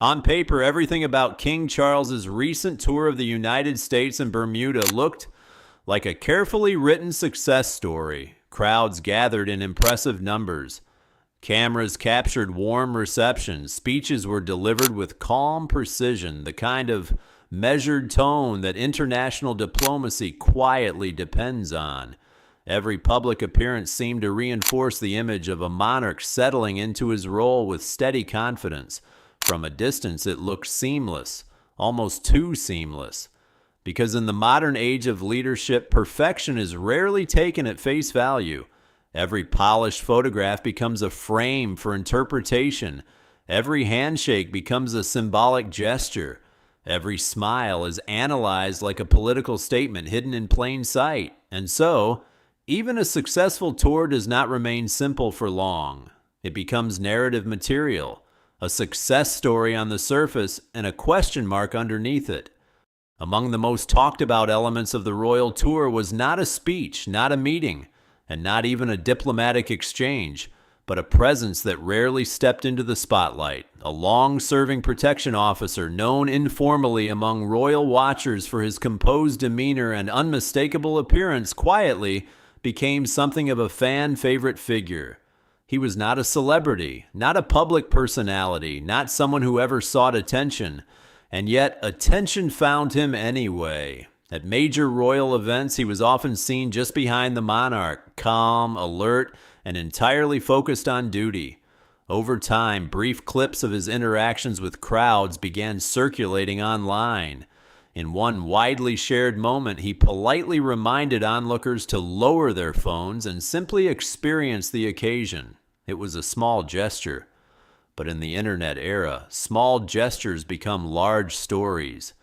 On paper, everything about King Charles's recent tour of the United States and Bermuda looked like a carefully written success story. Crowds gathered in impressive numbers. Cameras captured warm receptions. Speeches were delivered with calm precision, the kind of measured tone that international diplomacy quietly depends on. Every public appearance seemed to reinforce the image of a monarch settling into his role with steady confidence. From a distance, it looked seamless, almost too seamless. Because in the modern age of leadership, perfection is rarely taken at face value. Every polished photograph becomes a frame for interpretation. Every handshake becomes a symbolic gesture. Every smile is analyzed like a political statement hidden in plain sight. And so, even a successful tour does not remain simple for long. It becomes narrative material, a success story on the surface and a question mark underneath it. Among the most talked about elements of the royal tour was not a speech, not a meeting, and not even a diplomatic exchange, but a presence that rarely stepped into the spotlight. A long-serving protection officer known informally among royal watchers for his composed demeanor and unmistakable appearance quietly became something of a fan-favorite figure. He was not a celebrity, not a public personality, not someone who ever sought attention, and yet attention found him anyway. At major royal events, he was often seen just behind the monarch, calm, alert, and entirely focused on duty. Over time, brief clips of his interactions with crowds began circulating online. In one widely shared moment, he politely reminded onlookers to lower their phones and simply experience the occasion. It was a small gesture. But in the internet era, small gestures become large stories.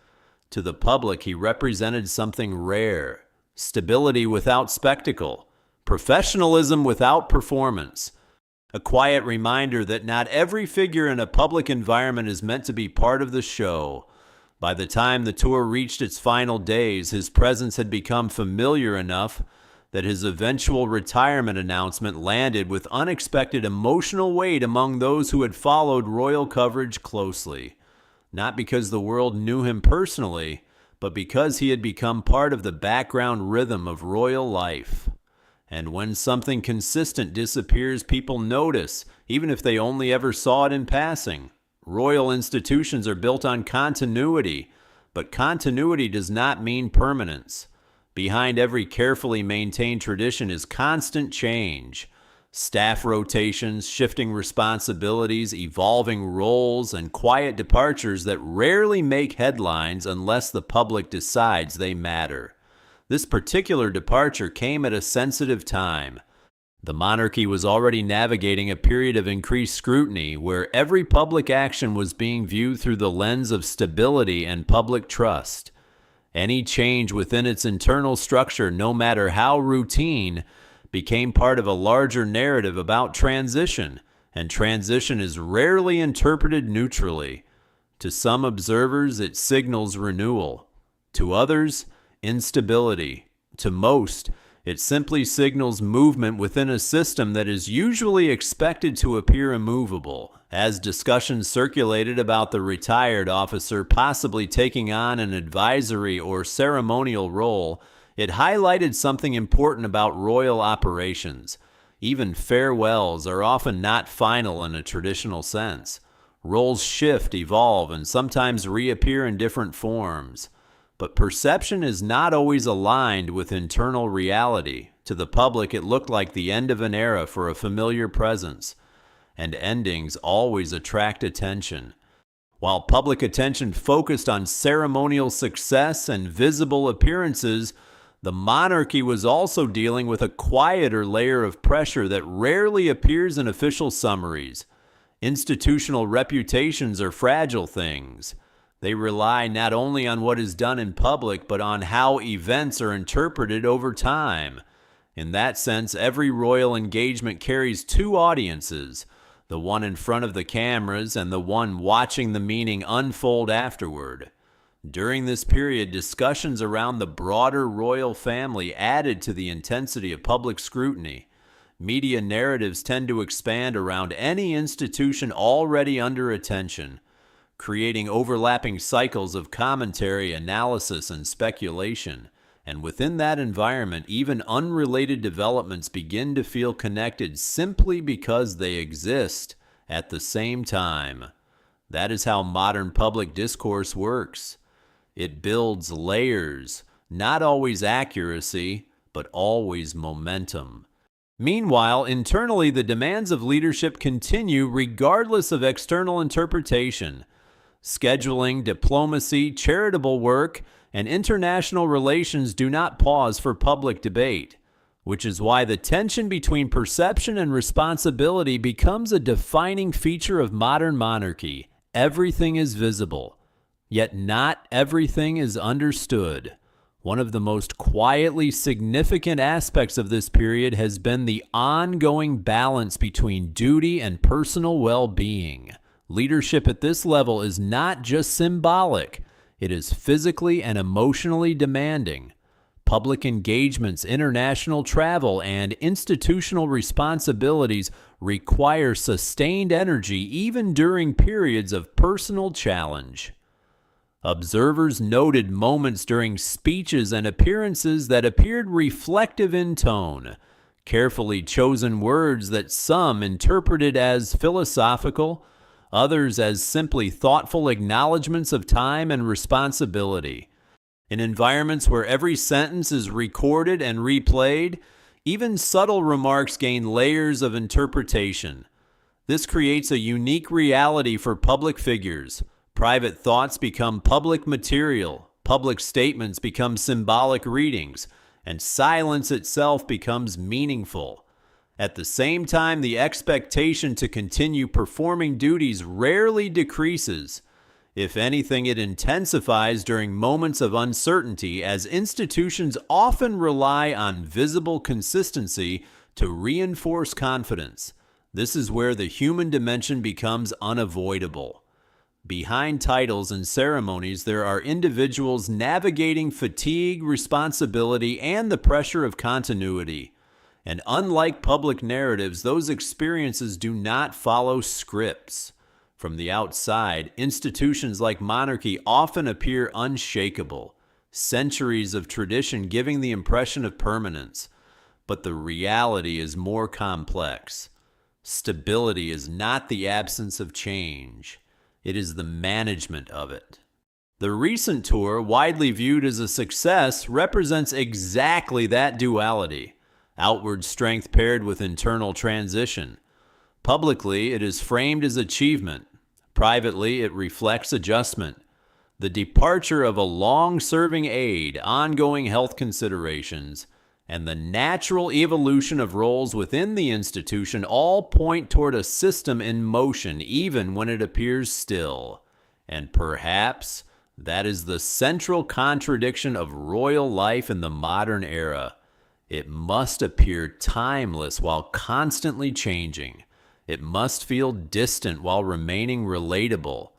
To the public, he represented something rare: stability without spectacle, professionalism without performance, a quiet reminder that not every figure in a public environment is meant to be part of the show. By the time the tour reached its final days, his presence had become familiar enough that his eventual retirement announcement landed with unexpected emotional weight among those who had followed royal coverage closely. Not because the world knew him personally, but because he had become part of the background rhythm of royal life. And when something consistent disappears, people notice, even if they only ever saw it in passing. Royal institutions are built on continuity, but continuity does not mean permanence. Behind every carefully maintained tradition is constant change. Staff rotations, shifting responsibilities, evolving roles, and quiet departures that rarely make headlines unless the public decides they matter. This particular departure came at a sensitive time. The monarchy was already navigating a period of increased scrutiny where every public action was being viewed through the lens of stability and public trust. Any change within its internal structure, no matter how routine, became part of a larger narrative about transition, and transition is rarely interpreted neutrally. To some observers, it signals renewal. To others, instability. To most, it simply signals movement within a system that is usually expected to appear immovable. As discussions circulated about the retired officer possibly taking on an advisory or ceremonial role, it highlighted something important about royal operations. Even farewells are often not final in a traditional sense. Roles shift, evolve, and sometimes reappear in different forms. But perception is not always aligned with internal reality. To the public, it looked like the end of an era for a familiar presence. And endings always attract attention. While public attention focused on ceremonial success and visible appearances, the monarchy was also dealing with a quieter layer of pressure that rarely appears in official summaries. Institutional reputations are fragile things. They rely not only on what is done in public, but on how events are interpreted over time. In that sense, every royal engagement carries two audiences, the one in front of the cameras and the one watching the meaning unfold afterward. During this period, discussions around the broader royal family added to the intensity of public scrutiny. Media narratives tend to expand around any institution already under attention. creating overlapping cycles of commentary, analysis, and speculation. And within that environment, even unrelated developments begin to feel connected simply because they exist at the same time. That is how modern public discourse works. It builds layers, not always accuracy, but always momentum. Meanwhile, internally, the demands of leadership continue regardless of external interpretation. Scheduling, diplomacy, charitable work, and international relations do not pause for public debate, which is why the tension between perception and responsibility becomes a defining feature of modern monarchy. Everything is visible, yet not everything is understood. One of the most quietly significant aspects of this period has been the ongoing balance between duty and personal well-being. Leadership at this level is not just symbolic, it is physically and emotionally demanding. Public engagements, international travel, and institutional responsibilities require sustained energy even during periods of personal challenge. Observers noted moments during speeches and appearances that appeared reflective in tone, carefully chosen words that some interpreted as philosophical, others as simply thoughtful acknowledgments of time and responsibility. In environments where every sentence is recorded and replayed, even subtle remarks gain layers of interpretation. This creates a unique reality for public figures. Private thoughts become public material, public statements become symbolic readings, and silence itself becomes meaningful. At the same time, the expectation to continue performing duties rarely decreases. If anything, it intensifies during moments of uncertainty, as institutions often rely on visible consistency to reinforce confidence. This is where the human dimension becomes unavoidable. Behind titles and ceremonies, there are individuals navigating fatigue, responsibility, and the pressure of continuity. And unlike public narratives, those experiences do not follow scripts. From the outside, institutions like monarchy often appear unshakable, centuries of tradition giving the impression of permanence. But the reality is more complex. Stability is not the absence of change. It is the management of it. The recent tour, widely viewed as a success, represents exactly that duality. Outward strength paired with internal transition. Publicly, it is framed as achievement. Privately, it reflects adjustment. The departure of a long-serving aide, ongoing health considerations, and the natural evolution of roles within the institution all point toward a system in motion, even when it appears still. And perhaps that is the central contradiction of royal life in the modern era. It must appear timeless while constantly changing. It must feel distant while remaining relatable.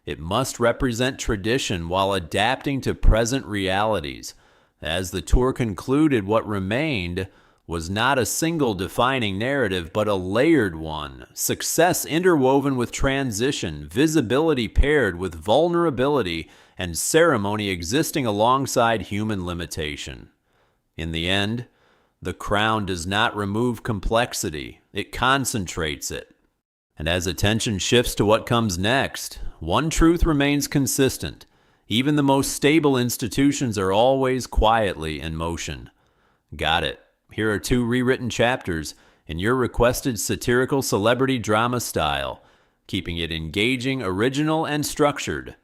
It must represent tradition while adapting to present realities. As the tour concluded, what remained was not a single defining narrative, but a layered one. Success interwoven with transition, visibility paired with vulnerability, and ceremony existing alongside human limitation. In the end, the crown does not remove complexity, it concentrates it. And as attention shifts to what comes next, one truth remains consistent. Even the most stable institutions are always quietly in motion. Got it. Here are 2 rewritten chapters in your requested satirical celebrity drama style, keeping it engaging, original, and structured.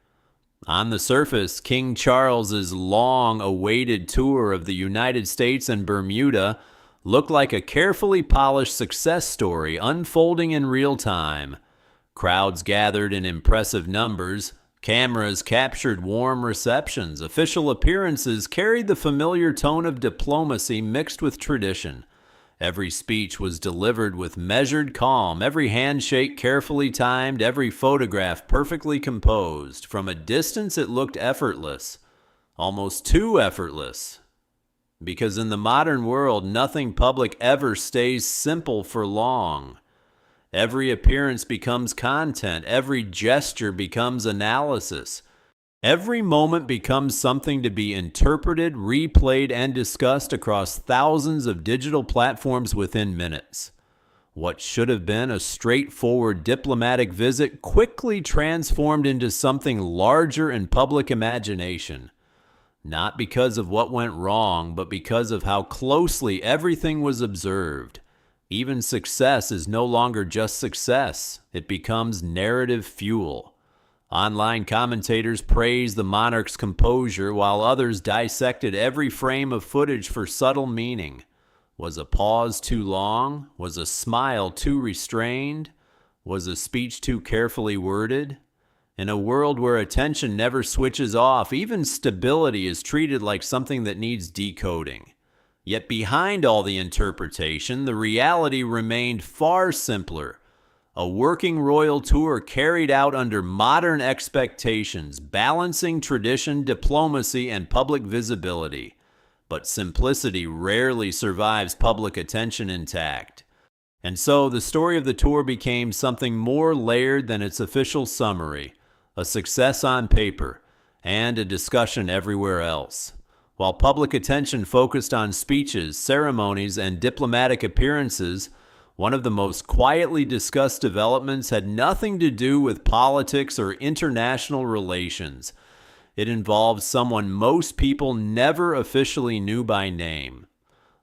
On the surface, King Charles's long-awaited tour of the United States and Bermuda looked like a carefully polished success story unfolding in real time. Crowds gathered in impressive numbers, cameras captured warm receptions, official appearances carried the familiar tone of diplomacy mixed with tradition. Every speech was delivered with measured calm, every handshake carefully timed, every photograph perfectly composed. From a distance it looked effortless, almost too effortless. Because in the modern world, nothing public ever stays simple for long. Every appearance becomes content. Every gesture becomes analysis. Every moment becomes something to be interpreted, replayed, and discussed across thousands of digital platforms within minutes. What should have been a straightforward diplomatic visit quickly transformed into something larger in public imagination. Not because of what went wrong, but because of how closely everything was observed. Even success is no longer just success. It becomes narrative fuel. Online commentators praised the monarch's composure, while others dissected every frame of footage for subtle meaning. Was a pause too long? Was a smile too restrained? Was a speech too carefully worded? In a world where attention never switches off, even stability is treated like something that needs decoding. Yet behind all the interpretation, the reality remained far simpler. A working royal tour carried out under modern expectations, balancing tradition, diplomacy, and public visibility. But simplicity rarely survives public attention intact. And so the story of the tour became something more layered than its official summary, a success on paper, and a discussion everywhere else. While public attention focused on speeches, ceremonies, and diplomatic appearances, one of the most quietly discussed developments had nothing to do with politics or international relations. It involved someone most people never officially knew by name.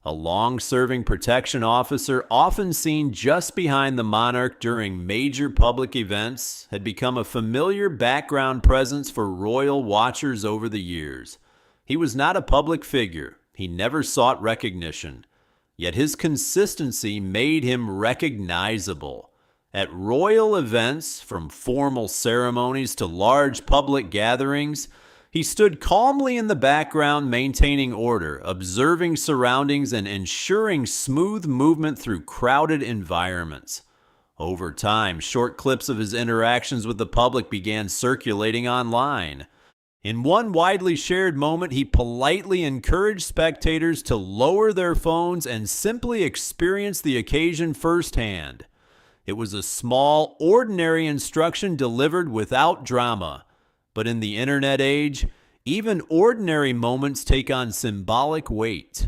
A long-serving protection officer, often seen just behind the monarch during major public events, had become a familiar background presence for royal watchers over the years. He was not a public figure. He never sought recognition. Yet his consistency made him recognizable. At royal events, from formal ceremonies to large public gatherings, he stood calmly in the background, maintaining order, observing surroundings, and ensuring smooth movement through crowded environments. Over time, short clips of his interactions with the public began circulating online. In one widely shared moment, he politely encouraged spectators to lower their phones and simply experience the occasion firsthand. It was a small, ordinary instruction delivered without drama. But in the internet age, even ordinary moments take on symbolic weight.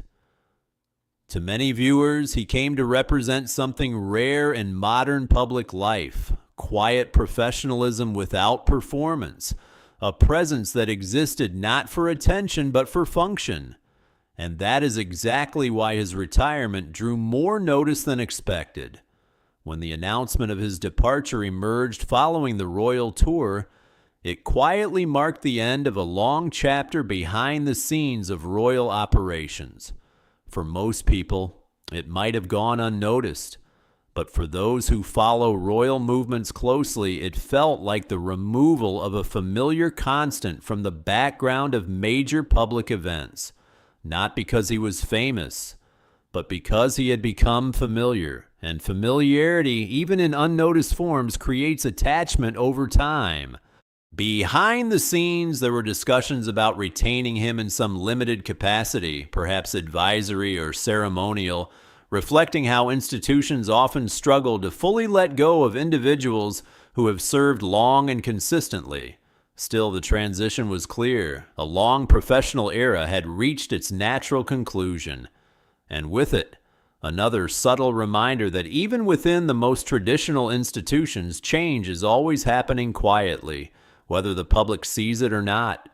To many viewers, he came to represent something rare in modern public life: quiet professionalism without performance. A presence that existed not for attention but for function. And that is exactly why his retirement drew more notice than expected. When the announcement of his departure emerged following the royal tour, it quietly marked the end of a long chapter behind the scenes of royal operations. For most people, it might have gone unnoticed. But for those who follow royal movements closely, it felt like the removal of a familiar constant from the background of major public events. Not because he was famous, but because he had become familiar. And familiarity, even in unnoticed forms, creates attachment over time. Behind the scenes, there were discussions about retaining him in some limited capacity, perhaps advisory or ceremonial, reflecting how institutions often struggle to fully let go of individuals who have served long and consistently. Still, the transition was clear. A long professional era had reached its natural conclusion. And with it, another subtle reminder that even within the most traditional institutions, change is always happening quietly, whether the public sees it or not.